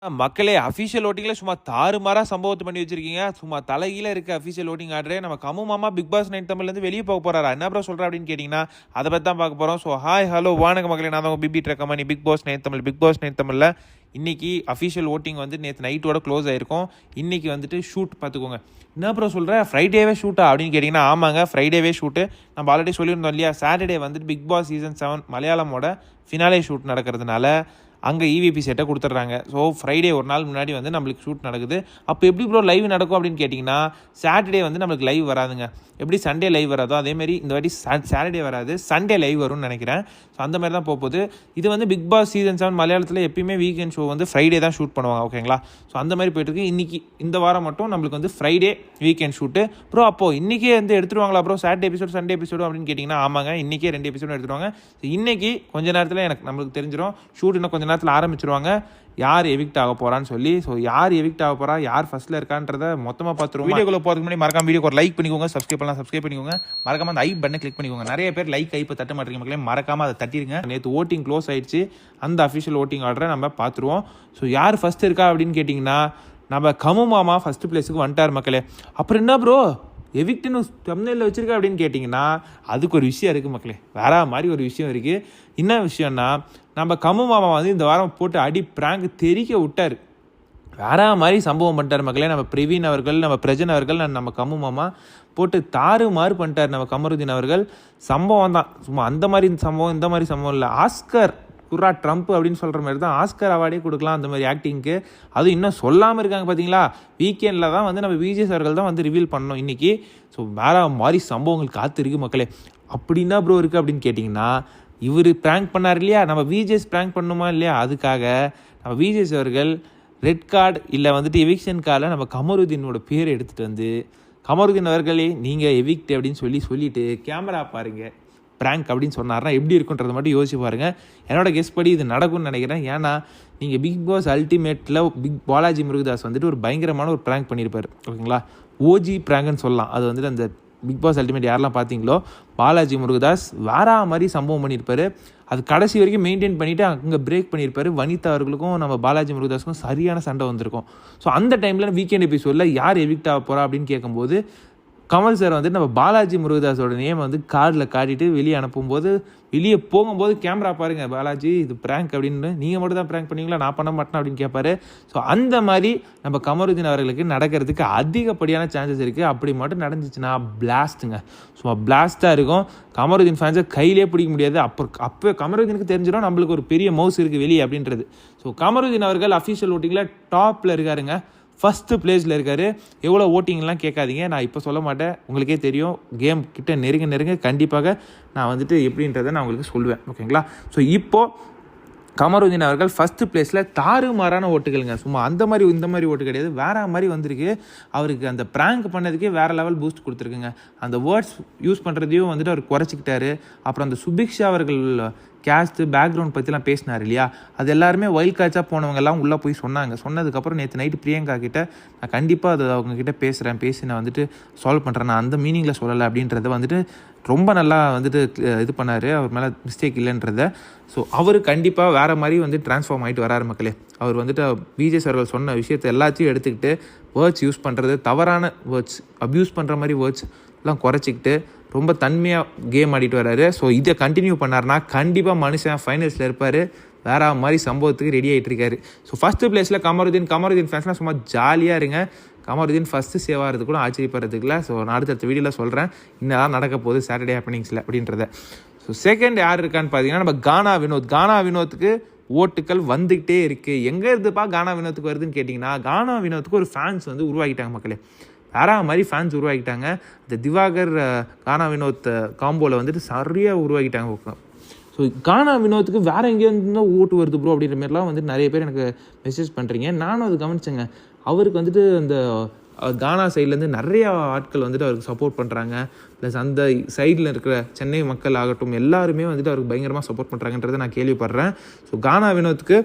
மக்களே அஃபிஷியல் ஓட்டிங்கில் சும்மா தாறுமாறாக சம்பவத்தை பண்ணி வச்சிருக்கீங்க. சும்மா தலைகீழ இருக்க அஃபிஷியல் ஓட்டிங் ஆர்டரே நம்ம கம்மு மாமா பிக் பாஸ் 9 தமிழ்லேருந்து வெளியே போக போகிறாரா? என்ன ப்ரோ சொல்கிறா அப்படின்னு கேட்டிங்கன்னா அதை பற்றி தான் பார்க்க போகிறோம். ஸோ ஹாய் ஹலோ வானக மக்களே, நான் தான் பிபி ட்ரக்கமணி. பிக் பாஸ் 9 தமிழில் இன்றைக்கி அஃபிஷியல் ஓட்டிங் வந்து நேற்று நைட்டோட க்ளோஸ் ஆகிருக்கும். இன்றைக்கி வந்துட்டு ஷூட் பார்த்துக்கோங்க. என்ன ப்ரோ சொல்கிற, ஃப்ரைடேவே ஷூட்டா அப்படின்னு கேட்டிங்கன்னா ஆமாங்க, ஃப்ரைடேவே ஷூட்டு. நம்ம ஆல்ரெடி சொல்லியிருந்தோம் இல்லையா, சாட்டர்டே வந்துட்டு பிக் பாஸ் சீசன் 7 மலையாளமோட ஃபினாலே ஷூட் நடக்கிறதுனால அங்கே இவிபி செட்டை கொடுத்துட்றாங்க. ஸோ ஃப்ரைடே ஒரு நாள் முன்னாடி வந்து நம்மளுக்கு ஷூட் நடக்குது. அப்போ எப்படி ப்ரோ லைவ் நடக்கும் அப்படின்னு கேட்டிங்கன்னா, சாட்டர்டே வந்து நம்மளுக்கு லைவ் வராதுங்க. எப்படி சண்டே லைவ் வராதோ அதேமாரி இந்த வாட்டி சாட்டர்டே வராது, சண்டே லைவ் வரும்னு நினைக்கிறேன். ஸோ அந்த மாதிரி தான் போகுது. இது வந்து பிக் பாஸ் சீசன் 7 மலையாளத்தில் எப்பயுமே வீக்கெண்ட் ஷோ வந்து ஃப்ரைடே தான் ஷூட் பண்ணுவாங்க, ஓகேங்களா? ஸோ அந்த மாதிரி போயிட்டுருக்கு. இன்றைக்கி இந்த வாரம் மட்டும் நம்மளுக்கு வந்து ஃப்ரைடே வீக்கெண்ட் ஷூட்டு. ப்ரோ அப்போது இன்றைக்கே வந்து எடுத்துருவாங்களா bro, Saturday episode Sunday episode அப்படின்னு கேட்டிங்கன்னா ஆமாங்க, இன்றைக்கே 2 எபிசோடும் எடுத்துருவாங்க. ஸோ இன்றைக்கி கொஞ்ச நேரத்தில் நம்மளுக்கு தெரிஞ்சிடும், ஷூட் இன்னும் கொஞ்சம் நேரத்தில் ஆரம்பிச்சிருவாங்க யார் எவிக்ட் ஆக போகிறான்னு சொல்லி. ஸோ யார் எவிக்ட் ஆக போகிறா, யார் ஃபஸ்ட்டில் இருக்கான்றதை மொத்தமாக பார்த்துருவோம். வீடியோக்குள்ளே போகிறதுக்கு முன்னாடி மறக்காம வீடியோ ஒரு லைக் பண்ணிக்கோங்க, சப்ஸ்கிரைப் பண்ணிக்கோங்க, மறக்காம அந்த ஐ பட்டனை கிளிக் பண்ணிக்கோங்க. நிறைய பேர் லைக் ஐப்பை தட்ட மாட்டேங்க மக்களே, மறக்காமல் அதை தட்டிடுங்க. நேற்று ஓட்டிங் க்ளோஸ் ஆயிடுச்சு, அந்த அஃபிஷியல் ஓட்டிங் ஆர்டரை நம்ம பார்த்துருவோம். ஸோ யார் ஃபஸ்ட் இருக்கா அப்படின்னு கேட்டிங்கன்னா நம்ம கம்மு மாமா ஃபஸ்ட்டு பிளேஸுக்கு வந்துட்டார் மக்களே. அப்புறம் என்ன ப்ரோ எவிக்ட்னு தமிழில் வச்சுருக்கா அப்படின்னு கேட்டிங்கன்னா அதுக்கு ஒரு விஷயம் இருக்குது மக்களே, வேற மாதிரி ஒரு விஷயம் இருக்குது. என்ன விஷயம்னா, நம்ம கம்மு மாமா வந்து இந்த வாரம் போட்டு அடி பிராங்க் தெரிக்க விட்டார். வேற மாதிரி சம்பவம் பண்ணிட்டார் மக்களே. நம்ம பிரவீன் அவர்கள், நம்ம பிரஜன் அவர்கள், நம்ம கம்மு மாமா போட்டு தாறுமாறு பண்ணிட்டார் நம்ம கமருதீன் அவர்கள். சம்பவம் தான் சும்மா அந்த மாதிரி சம்பவம், இந்த மாதிரி சம்பவம் இல்லை. ஆஸ்கர் குர்ரா ட்ரம்ப் அப்படின்னு சொல்கிற மாதிரி தான் ஆஸ்கர் அவார்டே கொடுக்கலாம் அந்த மாதிரி ஆக்டிங்க்கு. அதுவும் இன்னும் சொல்லாமல் இருக்காங்க பார்த்தீங்களா. வீக்கெண்டில் தான் வந்து நம்ம விஜேஸ் அவர்கள் தான் வந்து ரிவீல் பண்ணோம் இன்றைக்கி. ஸோ வேறு மாதிரி சம்பவங்கள் காத்திருக்கு மக்களே. அப்படின்னா ப்ரோ இருக்குது அப்படின்னு கேட்டிங்கன்னா, இவர் ப்ராங்க் பண்ணார் இல்லையா, நம்ம விஜேஸ் ப்ராங்க் பண்ணுமா இல்லையா, அதுக்காக நம்ம விஜேஸ் அவர்கள் ரெட் கார்டு இல்லை வந்துட்டு எவிக்ஷன் கார்டில் நம்ம கமருதீனோட பேர் எடுத்துகிட்டு வந்து, கமருதீன் அவர்களே நீங்கள் எவிக்ட் அப்படின்னு சொல்லிவிட்டு கேமரா பாருங்கள் ப்ராங்க் அப்படின்னு சொன்னார்னா எப்படி இருக்குன்றதை மட்டும் யோசிச்சு பாருங்கள். என்னோட கெஸ் படி இது நடக்கும்னு நினைக்கிறேன். ஏன்னா நீங்கள் பிக் பாஸ் அல்டிமேட்டில் பாலாஜி முருகதாஸ் வந்துட்டு ஒரு பயங்கரமான ஒரு ப்ராங்க் பண்ணியிருப்பார், ஓகேங்களா? ஓஜி ப்ராங்க்னு சொல்லலாம். அது வந்துட்டு அந்த பிக் பாஸ் அல்டிமேட் யாரெல்லாம் பார்த்தீங்களோ பாலாஜி முருகதாஸ் வேற மாதிரி சம்பவம் பண்ணியிருப்பார். அது கடைசி வரைக்கும் மெயின்டைன் பண்ணிவிட்டு அங்கே பிரேக் பண்ணியிருப்பார். வனிதா அவர்களுக்கும் நம்ம பாலாஜி முருகதாஸுக்கும் சரியான சண்டை வந்திருக்கும். ஸோ அந்த டைமில் வீக்கெண்ட் எபிசோடில் யார் எவிக்ட் ஆக போகிறா அப்படின்னு கேட்கும்போது கமல் சார் வந்துட்டு நம்ம பாலாஜி முருகதாஸோட நேம் வந்து கார்டில் காட்டிட்டு வெளியே அனுப்பும்போது, வெளியே போகும்போது கேமரா பாருங்கள் பாலாஜி இது ப்ராங்க் அப்படின்னு, நீங்கள் மட்டும் தான் ப்ராங்க் பண்ணீங்களா, நான் பண்ண மாட்டேன் அப்படின்னு கேட்பாரு. ஸோ அந்த மாதிரி நம்ம கமருதீன் அவர்களுக்கு நடக்கிறதுக்கு அதிகப்படியான சான்சஸ் இருக்குது. அப்படி மட்டும் நடந்துச்சுன்னா பிளாஸ்ட்டுங்க, சும்மா பிளாஸ்ட்டாக இருக்கும். கமருதீன் ஃபேன்ஸை கையிலே பிடிக்க முடியாது. அப்போ கமருதீனுக்கு தெரிஞ்சிடும் நம்மளுக்கு ஒரு பெரிய மவுஸ் இருக்குது வெளியே அப்படின்றது. ஸோ கமருதீன் அவர்கள் அஃபிஷியல் ஓட்டிங்கில் டாப்பில் இருக்காருங்க, ஃபஸ்ட்டு பிளேஸில் இருக்கார். எவ்வளோ ஓட்டிங்லாம் கேட்காதீங்க, நான் இப்போ சொல்ல மாட்டேன், உங்களுக்கே தெரியும். கேம் கிட்ட நெருங்க கண்டிப்பாக நான் வந்துட்டு எப்படின்றத நான் உங்களுக்கு சொல்லுவேன், ஓகேங்களா? ஸோ இப்போது கமருதீன் அவர்கள் ஃபஸ்ட்டு பிளேஸில் தாறுமாறான ஓட்டுகளுங்க. சும்மா அந்த மாதிரி இந்த மாதிரி ஓட்டு கிடையாது, வேறு மாதிரி வந்திருக்கு. அவருக்கு அந்த ப்ராங்க் பண்ணதுக்கே வேறு லெவல் பூஸ்ட் கொடுத்துருக்குங்க. அந்த வேர்ட்ஸ் யூஸ் பண்ணுறதையும் வந்துட்டு அவர் குறைச்சிக்கிட்டாரு. அப்புறம் அந்த சுபிக்ஷா அவர்கள் கேஸ்ட்டு பேக்ரவுண்ட் பற்றிலாம் பேசினார் இல்லையா, அது எல்லாருமே வைல்ட் காட்சாக போனவங்கெல்லாம் உள்ளே போய் சொன்னதுக்கப்புறம் நேற்று நைட்டு பிரியங்கா கிட்டே நான் கண்டிப்பாக அதை அவங்கக்கிட்ட பேசி நான் வந்துட்டு சால்வ் பண்ணுறேன், நான் அந்த மீனிங்கில் சொல்லலை அப்படின்றத வந்துட்டு ரொம்ப நல்லா வந்துட்டு இது பண்ணார். அவர் மேலே மிஸ்டேக் இல்லைன்றத. ஸோ அவர் கண்டிப்பாக வேறு மாதிரி வந்து ட்ரான்ஸ்ஃபார்ம் ஆகிட்டு வராரு மக்களே. அவர் வந்துட்டு விஜய் அவர்கள் சொன்ன விஷயத்தை எல்லாத்தையும் எடுத்துக்கிட்டு வேர்ட்ஸ் யூஸ் பண்ணுறது, தவறான வேர்ட்ஸ் அப்யூஸ் பண்ணுற மாதிரி வேர்ட்ஸ் எல்லாம் குறைச்சிக்கிட்டு ரொம்ப தன்மையாக கேம் ஆடிட்டு வர்றாரு. ஸோ இதை கண்டினியூ பண்ணார்னா கண்டிப்பாக மனுஷன் ஃபைனல்ஸில் இருப்பார். வேறு மாதிரி சம்பவத்துக்கு ரெடி ஆகிட்டு இருக்காரு. ஸோ ஃபஸ்ட்டு பிளேஸில் கமருதீன் ஃபேன்ஸ்லாம் சும்மா ஜாலியாக இருங்க. கமருதீன் ஃபஸ்ட்டு சேவ் ஆகிறது கூட ஆச்சரியப்படுறதுக்குல. ஸோ நான் அடுத்த வீடியோவில் சொல்கிறேன் இன்னதான் நடக்க போகுது சாட்டர்டே ஹேப்பனிங்ஸில் அப்படின்றத. ஸோ செகண்ட் யார் இருக்கான்னு பார்த்தீங்கன்னா நம்ம கானா வினோத்துக்கு ஓட்டுக்கள் வந்துக்கிட்டே இருக்குது. எங்கே இருந்துப்பா கானா வினோத்துக்கு வருதுன்னு கேட்டிங்கன்னா, கானா வினோத்துக்கு ஒரு ஃபேன்ஸ் வந்து உருவாக்கிட்டாங்க மக்களே. வேற மாதிரி ஃபேன்ஸ் உருவாக்கிட்டாங்க. இந்த திவாகர் கானா வினோத் காம்போவில் வந்துட்டு சரியாக உருவாக்கிட்டாங்க. ஸோ கானா வினோத்துக்கு வேறு எங்கேருந்து தான் ஓட்டு வருது ப்ரோ அப்படின்ற மாதிரிலாம் வந்துட்டு நிறைய பேர் எனக்கு மெசேஜ் பண்ணுறீங்க. நானும் அது கவனிச்சேங்க. அவருக்கு வந்துட்டு அந்த கானா சைட்லேருந்து நிறையா ஆட்கள் வந்துட்டு அவருக்கு சப்போர்ட் பண்ணுறாங்க. ப்ளஸ் அந்த சைடில் இருக்கிற சென்னை மக்கள் ஆகட்டும் எல்லாருமே வந்துட்டு அவருக்கு பயங்கரமாக சப்போர்ட் பண்ணுறாங்கன்றதை நான் கேள்விப்படுறேன். ஸோ கானா வினோத்துக்கு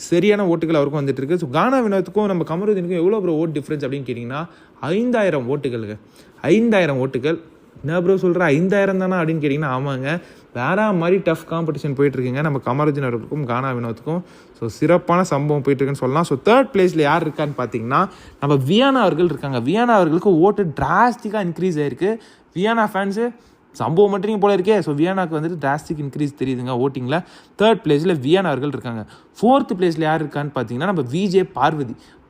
சரியான ஓட்டுகள் அவருக்கும் வந்துட்டு இருக்குது. ஸோ கானா வினோத்துக்கும் நம்ம கமருதீனுக்கும் எவ்வளோ ஒரு ஓட் டிஃப்ரென்ஸ் அப்படின்னு கேட்டிங்கன்னா 5000 ஓட்டுகளுங்க. 5000 ஓட்டுகள் என்ன ப்ரோ சொல்கிற 5000 தானே அப்படின்னு கேட்டிங்கன்னா ஆமாங்க, வேறு மாதிரி டஃப் காம்படிஷன் போயிட்டுருக்குங்க நம்ம கமருதீன் அவர்களுக்கும் கானா வினோத்துக்கும். ஸோ சிறப்பான சம்பவம் போயிட்டுருக்குன்னு சொல்லலாம். ஸோ தேர்ட் பிளேஸில் யார் இருக்கான்னு பார்த்தீங்கன்னா நம்ம வியானா அவர்கள் இருக்காங்க. வியானா அவர்களுக்கு ஓட்டு டிராஸ்டிக்காக இன்க்ரீஸ் ஆகிருக்கு. வியானா ஃபேன்ஸு சம்பவம் மட்டும் போல இருக்கே. ஸோ வியானாக்கு வந்துட்டு டிராஸ்டிக் இன்க்ரீஸ் தெரியுதுங்க ஓட்டிங்கில். தேர்ட் பிளேஸில் வியானா அவர்கள் இருக்காங்க. ஃபோர்த் பிளேஸில் யார் இருக்கான்னு பார்த்தீங்கன்னா நம்ம விஜே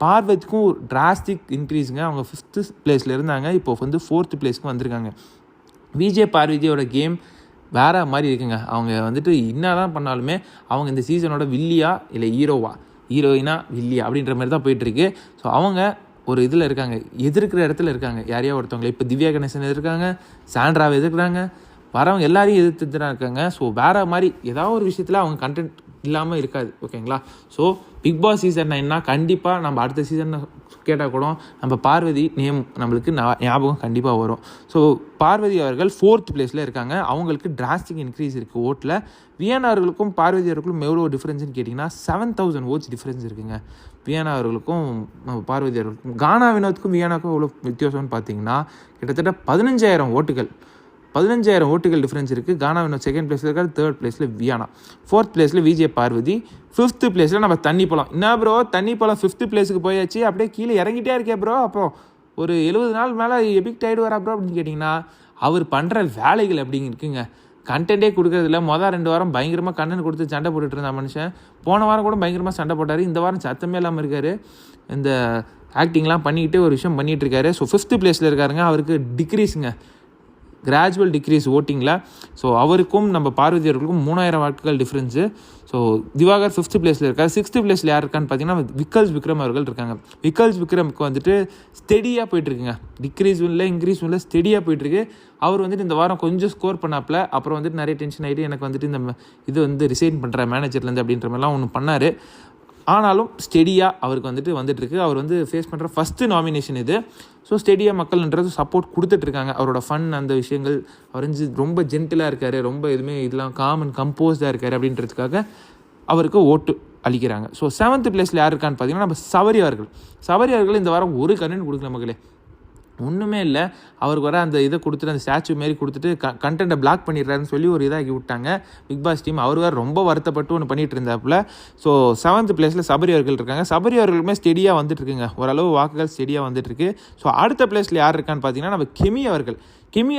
பார்வதிக்கும் டிராஸ்டிக் இன்க்ரீஸுங்க. அவங்க 5th பிளேஸில் இருந்தாங்க, இப்போ வந்து 4th பிளேஸ்க்கு வந்திருக்காங்க. விஜே பார்வதியோட கேம் வேறு மாதிரி இருக்குங்க. அவங்க வந்துட்டு என்ன தான் பண்ணாலுமே அவங்க இந்த சீசனோட வில்லியா இல்லை ஹீரோயினா வில்லியா அப்படின்ற மாதிரி தான் போயிட்டுருக்கு. ஸோ அவங்க ஒரு இதில் இருக்காங்க, எதிர்க்கிற இடத்துல இருக்காங்க. யாரையா ஒருத்தவங்களை இப்போ திவ்யா கணேசன் எதிர்க்காங்க, சாண்ட்ராவை எதிர்க்கிறாங்க, வரவங்க எல்லாரையும் எதிர்த்து தான் இருக்காங்க. ஸோ வேறு மாதிரி ஏதாவது ஒரு விஷயத்தில் அவங்க கண்டென்ட் இல்லாமல் இருக்காது. ஓகேங்களா? ஸோ பிக் பாஸ் சீசன் 9னா கண்டிப்பாக நம்ம அடுத்த சீசன் கேட்டால் கூட நம்ம பார்வதி நேம் நம்மளுக்கு ஞாபகம் கண்டிப்பாக வரும். ஸோ பார்வதி அவர்கள் 4th பிளேஸில் இருக்காங்க. அவங்களுக்கு டிராஸ்டிக் இன்க்ரீஸ் இருக்குது ஓட்டில். வியானா அவர்களுக்கும் பார்வதி அவர்களுக்கும் எவ்வளோ டிஃப்ரென்ஸ்னு கேட்டிங்கன்னா 7000 votes டிஃப்ரென்ஸ் இருக்குங்க. வியானா அவர்களுக்கும் பார்வதி அவர்களுக்கும். கானா வினோத்துக்கும் வியானாக்கும் எவ்வளோ வித்தியாசம்னு பார்த்தீங்கன்னா கிட்டத்தட்ட 15,000 ஓட்டுகள் டிஃப்ரென்ஸ் இருக்குது. கானா வினோத் 2nd பிளேஸில் இருக்காரு, 3rd பிளேஸில் வியானா, 4th பிளேஸில் விஜே பார்வதி, 5th பிளேஸில் நம்ம தண்ணி பழம். என்ன ப்ரோ தண்ணி பழம் 5th பிளேஸுக்கு போயாச்சு, அப்படியே கீழே இறங்கிட்டே இருக்கே ப்ரோ, அப்போ ஒரு 70 நாள் மேலே எபிக்ட் ஆகிடுவாரா ப்ரோ அப்படின்னு கேட்டிங்கன்னா அவர் பண்ணுற வேலைகள் அப்படிங்க இருக்குங்க. கண்டென்ட்டே கொடுக்குறதில்ல. 2 வாரம் பயங்கரமாக கண்டென்ட் கொடுத்து சண்டை போட்டுட்டு இருந்தா மனுஷன். போன வாரம் கூட பயங்கரமாக சண்டை போட்டார். இந்த வாரம் சத்தமே இல்லாமல் இருக்கார். இந்த ஆக்டிங்லாம் பண்ணிக்கிட்டு ஒரு விஷயம் பண்ணிகிட்டு இருக்காரு. ஸோ 5th பிளேஸில் இருக்காருங்க. அவருக்கு டிக்ரீஸுங்க, கிராஜுவல் டிக்ரீஸ் ஓட்டிங்கில். ஸோ அவருக்கும் நம்ம பார்வதி அவர்களுக்கும் 3000 வாக்குகள் டிஃப்ரென்ஸு. ஸோ திவாகர் 5th பிளேஸில் இருக்கார். 6th பிளேஸில் யார் இருக்கான்னு பார்த்தீங்கன்னா விக்கல்ஸ் விக்ரம் அவர்கள் இருக்காங்க. விக்கல்ஸ் விக்ரமுக்கு வந்துட்டு ஸ்டெடியாக போயிட்டுருக்குங்க. டிக்ரீஸும் இல்லை இன்க்ரீஸும் இல்லை, ஸ்டெடியாக போயிட்டுருக்கு. அவர் வந்துட்டு இந்த வாரம் கொஞ்சம் ஸ்கோர் பண்ணாப்பில், அப்புறம் வந்துட்டு நிறைய டென்ஷன் ஆகிட்டு எனக்கு வந்துட்டு இந்த இது வந்து ரிசைன் பண்ணுற மேனேஜர்லேருந்து அப்படின்ற மாதிரிலாம் ஒன்று பண்ணார். ஆனாலும் ஸ்டெடியாக அவருக்கு வந்துட்டுருக்கு. அவர் வந்து ஃபேஸ் பண்ணுற ஃபஸ்ட்டு நாமினேஷன் இது. ஸோ ஸ்டெடியாக மக்கள்ன்றது சப்போர்ட் கொடுத்துட்ருக்காங்க. அவரோட ஃபன் அந்த விஷயங்கள், அவர் வந்து ரொம்ப ஜென்டிலாக இருக்கார், ரொம்ப எதுவுமே இதெல்லாம் காமன் கம்போஸ்டாக இருக்கார் அப்படின்றதுக்காக அவருக்கு ஓட்டு அளிக்கிறாங்க. ஸோ 7th பிளேஸில் யார் இருக்கான்னு பார்த்தீங்கன்னா நம்ம சபரி அவர்கள் இந்த வாரம் ஒரு கண்டென்ட் கொடுக்கல மக்களே, ஒன்றுமே இல்லை. அவருக்கு வர அந்த இதை கொடுத்துட்டு அந்த ஸ்டாச்சு மாரி கொடுத்துட்டு கண்டென்ட்டை பிளாக் பண்ணிடுறாருன்னு சொல்லி ஒரு இதாகி விட்டாங்க பிக் பாஸ் டீம். அவர் வேறு ரொம்ப வருத்தப்பட்டு ஒன்று பண்ணிகிட்டு இருந்தாப்புல. ஸோ 7th பிளேஸில் சபரி அவர்கள் இருக்காங்க. சபரி அவர்களுமே ஸ்டெடியாக வந்துட்டுருக்குங்க, ஓரளவு வாக்குகள் ஸ்டெடியாக வந்துட்டுருக்கு. ஸோ அடுத்த பிளேஸில் யார் இருக்கான்னு பார்த்தீங்கன்னா நம்ம கெமி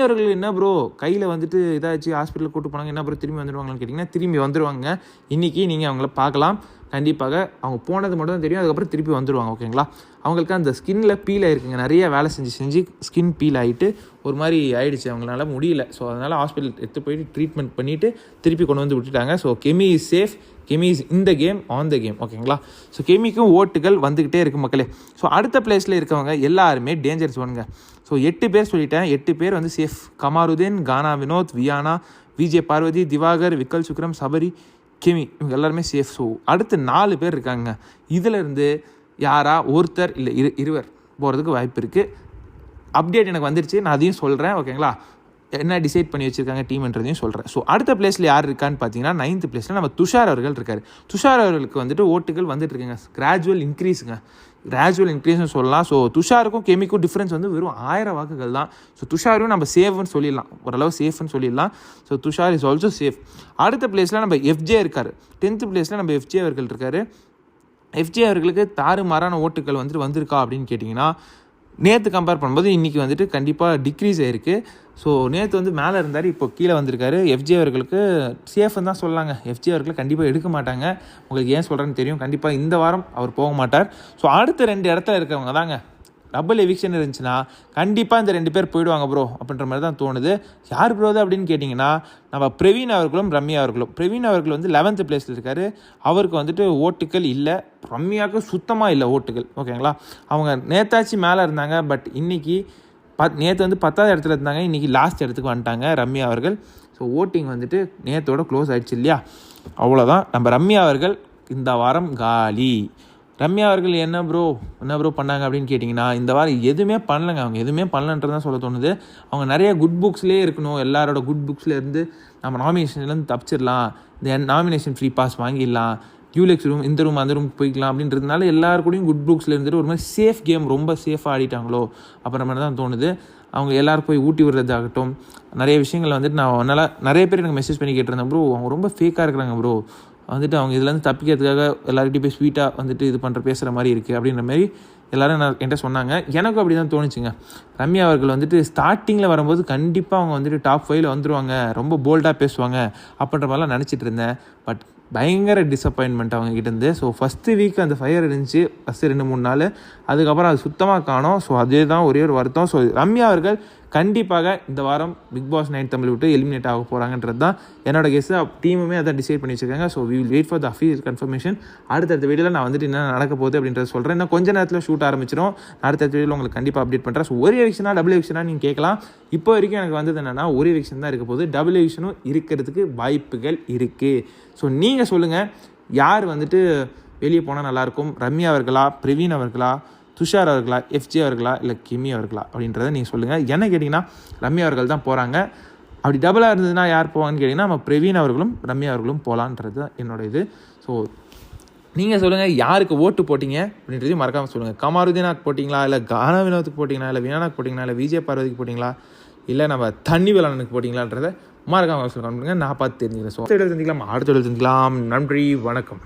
அவர்கள் என்ன ப்ரோ கையில் வந்துட்டு இதாச்சு ஹாஸ்பிட்டலுக்கு கூட்டு போனாங்க, என்ன ப்ரோ திரும்பி வந்துடுவாங்கன்னு கேட்டிங்கன்னா திரும்பி வந்துடுவாங்க. இன்றைக்கி நீங்கள் அவங்கள பார்க்கலாம். கண்டிப்பாக அவங்க போனது மட்டும் தான் தெரியும், அதுக்கப்புறம் திருப்பி வந்துடுவாங்க. ஓகேங்களா? அவங்களுக்கு அந்த ஸ்கின்னில் பீல் ஆகிருக்குங்க, நிறைய வேலை செஞ்சு ஸ்கின் பீல் ஆகிட்டு ஒரு மாதிரி ஆகிடுச்சு, அவங்களால முடியல. ஸோ அதனால் ஹாஸ்பிட்டல் எடுத்து போயிட்டு ட்ரீட்மெண்ட் பண்ணிவிட்டு திருப்பி கொண்டு வந்து விட்டுட்டாங்க. So Kemy is safe, Kemy is in the game, on the game. ஓகேங்களா? ஸோ கெமிக்கும் ஓட்டுகள் வந்துக்கிட்டே இருக்குது மக்களே. ஸோ அடுத்த பிளேஸில் இருக்கவங்க எல்லாருமே டேஞ்சர் ஜோனுங்க. ஸோ 8 பேர் சொல்லிட்டேன், 8 பேர் வந்து சேஃப். கமாருதீன், கானா வினோத், வியானா, விஜே பார்வதி, திவாகர், விக்கல் சுக்ரம், சபரி, கெமி, இவங்க எல்லாருமே சேஃப். ஸோ அடுத்து 4 பேர் இருக்காங்க. இதிலேருந்து யாரா ஒருத்தர் இல்லை இருவர் போகிறதுக்கு வாய்ப்பு இருக்குது. அப்டேட் எனக்கு வந்துருச்சு, நான் அதையும் சொல்கிறேன். ஓகேங்களா? என்ன டிசைட் பண்ணி வச்சுருக்காங்க டீம்ன்றதையும் சொல்கிறேன். ஸோ அடுத்த பிளேஸில் யார் இருக்கான்னு பார்த்தீங்கன்னா 9th பிளேஸில் நம்ம துஷார் அவர்கள் இருக்கார். துஷார் அவர்களுக்கு வந்துட்டு ஓட்டுகள் வந்துட்டு இருக்குங்க, கிராஜுவல் இன்க்ரீஸ்னு சொல்லலாம். ஸோ துஷாருக்கும் கெமிக்கும் டிஃப்ரென்ஸ் வந்து வெறும் 1000 வாக்குகள் தான். ஸோ துஷாரும் நம்ம சேஃப்னு சொல்லிடலாம், ஓரளவு சேஃப்னு சொல்லிடலாம். So Tushar is also safe. அடுத்த பிளேஸில் நம்ம எஃப்ஜே இருக்கார். 10th பிளேஸில் நம்ம எஃப்ஜே அவர்கள் இருக்கார். எஃப்ஜே அவர்களுக்கு தாறுமாறான ஓட்டுகள் வந்திருக்கா அப்படின்னு கேட்டிங்கன்னா நேற்று கம்பேர் பண்ணும்போது இன்றைக்கி வந்துட்டு கண்டிப்பாக டிக்ரீஸ் ஆகிருக்கு. ஸோ நேற்று வந்து மேலே இருந்தார், இப்போ கீழே வந்திருக்காரு. எஃப்ஜே அவர்களுக்கு சேஃப்னு தான் சொல்லாங்க. எஃப்ஜே அவர்களை கண்டிப்பாக எடுக்க மாட்டாங்க. உங்களுக்கு ஏன் சொல்கிறேன்னு தெரியும். கண்டிப்பாக இந்த வாரம் அவர் போக மாட்டார். ஸோ அடுத்த 2 இடத்துல இருக்கவங்க தாங்க டபுள் எவிக்ஷன் இருந்துச்சுன்னா கண்டிப்பாக இந்த 2 பேர் போயிடுவாங்க ப்ரோ அப்படின்ற மாதிரி தான் தோணுது. யார் ப்ரோ அப்படின்னு கேட்டிங்கன்னா நம்ம பிரவீன் அவர்களும் ரம்யா அவர்களும். பிரவீன் அவர்கள் வந்து 11th பிளேஸில் இருக்கார். அவருக்கு வந்துட்டு ஓட்டுகள் இல்லை, ரம்யாவுக்கு சுத்தமாக இல்லை ஓட்டுகள். ஓகேங்களா? அவங்க நேத்தாச்சு மேலே இருந்தாங்க, பட் இன்றைக்கி நேற்று வந்து 10th இடத்துல இருந்தாங்க, இன்றைக்கி லாஸ்ட் இடத்துக்கு வந்துட்டாங்க ரம்யா அவர்கள். ஸோ ஓட்டிங் வந்துட்டு நேற்றோட க்ளோஸ் ஆகிடுச்சு இல்லையா? அவ்வளோதான். நம்ம ரம்யா அவர்கள் இந்த வாரம் காலி. ரம்யா அவர்கள் என்ன ப்ரோ பண்ணாங்க அப்படின்னு கேட்டிங்கன்னா இந்த வாரம் எதுவுமே பண்ணலைங்க. அவங்க எதுவுமே பண்ணலன்றது தான் சொல்ல தோணுது. அவங்க நிறைய குட் புக்ஸ்லேயே இருக்கணும், எல்லாரோட குட் புக்ஸ்லேருந்து நம்ம நாமினேஷன்லேருந்து தப்பிச்சிடலாம், இந்த நாமினேஷன் ஃப்ரீ பாஸ் வாங்கிடலாம், யூலெக்ஸ் ரூம் இந்த ரூம் அந்த ரூம் போய்க்கலாம் அப்படின்றதுனால எல்லாருக்கூடையும் குட் புக்ஸில் இருந்துட்டு ஒரு மாதிரி சேஃப் கேம் ரொம்ப சேஃபாக ஆடிட்டாங்களோ அப்புறம் மாதிரி தான் தோணுது. அவங்க எல்லோரும் போய் ஊட்டி விடுறதாகட்டும், நிறைய விஷயங்கள் வந்துட்டு நான் அதனால் நிறைய பேர் எனக்கு மெசேஜ் பண்ணி கேட்டிருந்தேன், ப்ரோ அவங்க ரொம்ப ஃபேக்காக இருக்கிறாங்க ப்ரோ, வந்துட்டு அவங்க இதுலேருந்து தப்பிக்கிறதுக்காக எல்லாருக்கிட்டையும் போய் ஸ்வீட்டாக வந்துட்டு இது பேசுகிற மாதிரி இருக்குது அப்படின்ற மாதிரி எல்லோரும் என்கிட்ட சொன்னாங்க. எனக்கும் அப்படி தான் தோணுச்சுங்க. ரம்யா அவர்கள் வந்துட்டு ஸ்டார்டிங்கில் வரும்போது கண்டிப்பாக அவங்க வந்துட்டு டாப் 5 வந்துடுவாங்க, ரொம்ப போல்டாக பேசுவாங்க அப்படின்ற மாதிரிலாம் நினச்சிட்டு இருந்தேன். பட் பயங்கர டிசப்பாயின்மெண்ட் அவங்ககிட்டேருந்து. ஸோ ஃபஸ்ட்டு வீக் அந்த ஃபயர் இருந்துச்சு, ஃபஸ்ட்டு 2-3 நாள், அதுக்கப்புறம் அது சுத்தமாக காணோம். ஸோ அதே தான் ஒரே ஒரு வருத்தம். ஸோ ரம்யா அவர்கள் கண்டிப்பாக இந்த வாரம் பிக் பாஸ் 9 தமிழ் விட்டு எலிமினேட் ஆக போகிறாங்கன்றது தான் என்னோட கெஸ்ஸு. டீமுமே அதை டிசைட் பண்ணி வச்சுருக்காங்க. So we will wait for the official confirmation. அடுத்தடுத்த வீடியோவில் நான் வந்துட்டு என்ன நடக்க போகுது அப்படின்றத சொல்கிறேன். இன்னும் கொஞ்சம் நேரத்தில் ஷூட் ஆரம்பிச்சிடும். அடுத்தடுத்த வீடியோவில் உங்களுக்கு கண்டிப்பாக அப்டேட் பண்ணுறேன். ஸோ ஒரு எவிக்ஷனா டபுள் எவிக்ஷனா நீங்கள் கேட்கலாம். இப்போ வரைக்கும் எனக்கு வந்தது என்னென்னா ஒரு எவிக்ஷன் தான் இருக்க போகுது, டபுள் எவிக்ஷனும் இருக்கிறதுக்கு வாய்ப்புகள் இருக்குது. ஸோ நீங்கள் சொல்லுங்கள், யார் வந்துட்டு வெளியே போனால் நல்லாயிருக்கும்? ரம்யா அவர்களா, பிரவீன் அவர்களா, துஷார் அவர்களா, எஃப்ஜே அவர்களா, இல்லை கிமி அவர்களா அப்படின்றத நீங்கள் சொல்லுங்கள். என்ன கேட்டிங்கன்னா ரம்யா அவர்கள் தான் போகிறாங்க. அப்படி டபுளாக இருந்ததுன்னா யார் போவாங்கன்னு கேட்டிங்கன்னா நம்ம பிரவீன் அவர்களும் ரம்யா அவர்களும் போகலான்றது தான் என்னோடய இது. ஸோ நீங்கள் சொல்லுங்கள், யாருக்கு ஓட்டு போட்டிங்க அப்படின்றதையும் மறக்காமல் சொல்லுங்கள். கமாருதீனாக்கு போட்டிங்களா, இல்லை கானா வினோத்துக்கு போட்டிங்களா, இல்லை வினானாக்கு போட்டிங்களா, இல்லை விஜய் பார்வதிக்கு போட்டிங்களா, இல்லை நம்ம தண்ணி வேளாண்மைக்கு போட்டிங்களான்றதை மறக்காமல் சொல்லுங்கள். நான் பார்த்து தெரிஞ்சுக்கிறேன். ஸோ அடுத்த வீடியோவில் சந்திக்கலாம். நன்றி, வணக்கம்.